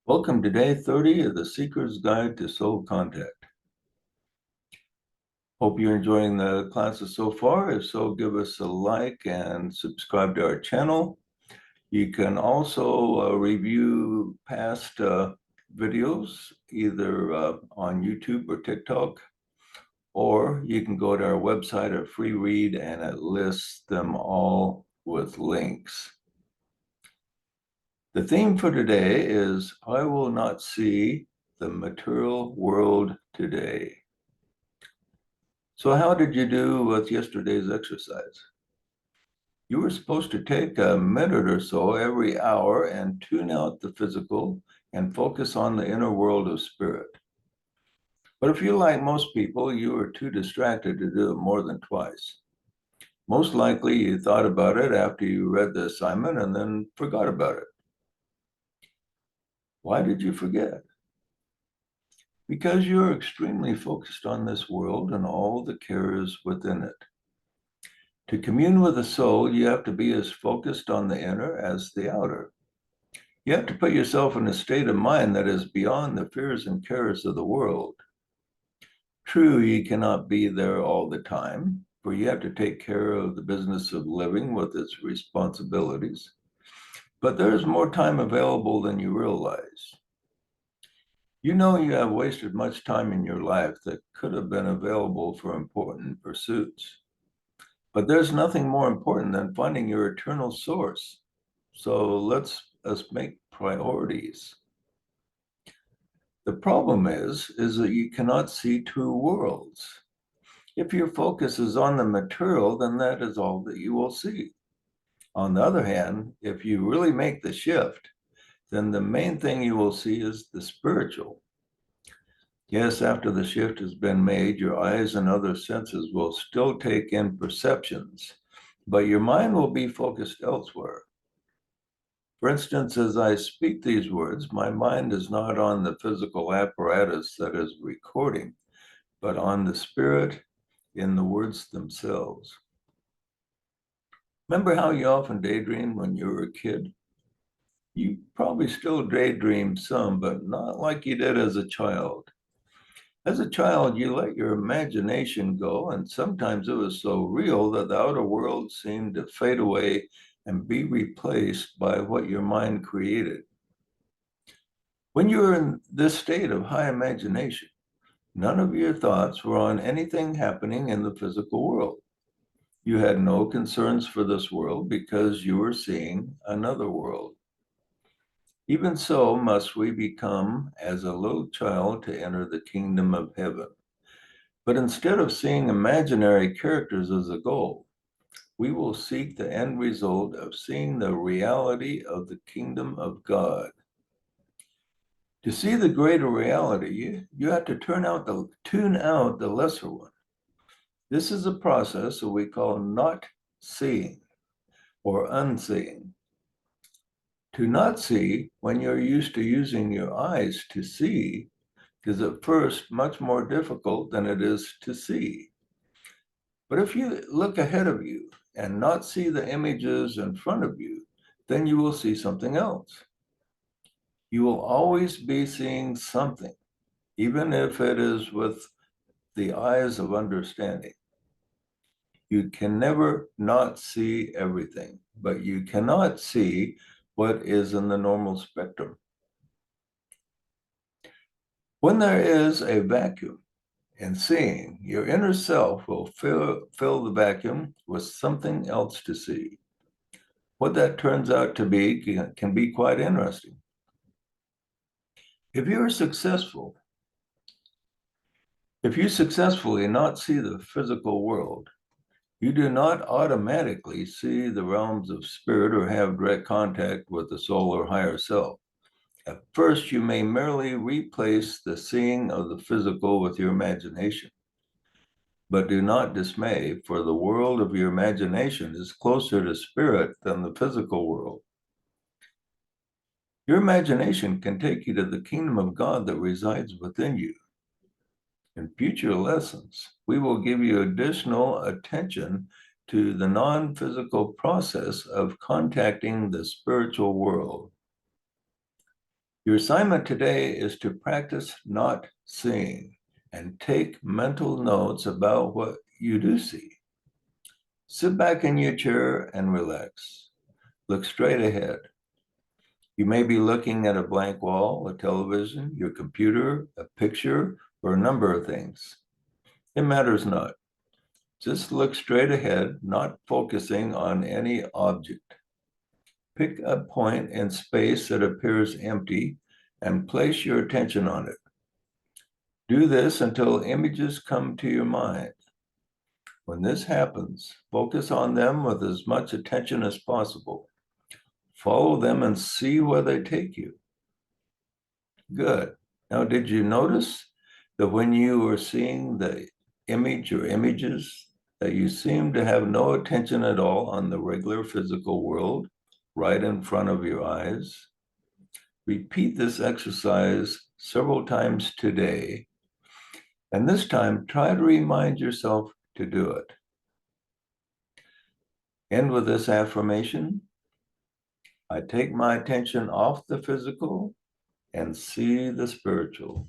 Welcome to day 30 of the Seeker's Guide to Soul Contact. Hope you're enjoying the classes so far. If so, give us a like and subscribe to our channel. You can also review past videos either on YouTube or TikTok, or you can go to our website at free read and it lists them all with links. The theme for today is I will not see the material world today. So how did you do with yesterday's exercise? You were supposed to take a minute or so every hour and tune out the physical and focus on the inner world of spirit. But if you're like most people, you were too distracted to do it more than twice. Most likely you thought about it after you read the assignment and then forgot about it. Why did you forget? Because you're extremely focused on this world and all the cares within it. To commune with the soul, you have to be as focused on the inner as the outer. You have to put yourself in a state of mind that is beyond the fears and cares of the world. True, you cannot be there all the time, for you have to take care of the business of living with its responsibilities. But there is more time available than you realize. You know you have wasted much time in your life that could have been available for important pursuits. But there's nothing more important than finding your eternal source. So let's make priorities. The problem is that you cannot see two worlds. If your focus is on the material, then that is all that you will see. On the other hand, if you really make the shift, then the main thing you will see is the spiritual. Yes, after the shift has been made, your eyes and other senses will still take in perceptions, but your mind will be focused elsewhere. For instance, as I speak these words, my mind is not on the physical apparatus that is recording, but on the spirit in the words themselves. Remember how you often daydreamed when you were a kid? You probably still daydream some, but not like you did as a child. As a child, you let your imagination go, and sometimes it was so real that the outer world seemed to fade away and be replaced by what your mind created. When you were in this state of high imagination, none of your thoughts were on anything happening in the physical world. You had no concerns for this world because you were seeing another world. Even so must we become as a little child to enter the kingdom of heaven. But instead of seeing imaginary characters as a goal, we will seek the end result of seeing the reality of the kingdom of God. To see the greater reality, you have to tune out the lesser one. This is a process that we call not seeing or unseeing. To not see, when you're used to using your eyes to see, is at first much more difficult than it is to see. But if you look ahead of you and not see the images in front of you, then you will see something else. You will always be seeing something, even if it is with the eyes of understanding. You can never not see everything, but you cannot see what is in the normal spectrum. When there is a vacuum in seeing, your inner self will fill the vacuum with something else to see. What that turns out to be can be quite interesting. If you successfully not see the physical world, you do not automatically see the realms of spirit or have direct contact with the soul or higher self. At first, you may merely replace the seeing of the physical with your imagination. But do not dismay, for the world of your imagination is closer to spirit than the physical world. Your imagination can take you to the kingdom of God that resides within you. In future lessons, we will give you additional attention to the non-physical process of contacting the spiritual world. Your assignment today is to practice not seeing and take mental notes about what you do see. Sit back in your chair and relax. Look straight ahead. You may be looking at a blank wall, a television, your computer, a picture, or a number of things. It matters not. Just look straight ahead, not focusing on any object. Pick a point in space that appears empty and place your attention on it. Do this until images come to your mind. When this happens, focus on them with as much attention as possible. Follow them and see where they take you. Good. Now, did you notice that when you were seeing the image or images, that you seemed to have no attention at all on the regular physical world right in front of your eyes? Repeat this exercise several times today, and this time try to remind yourself to do it. End with this affirmation. I take my attention off the physical and see the spiritual.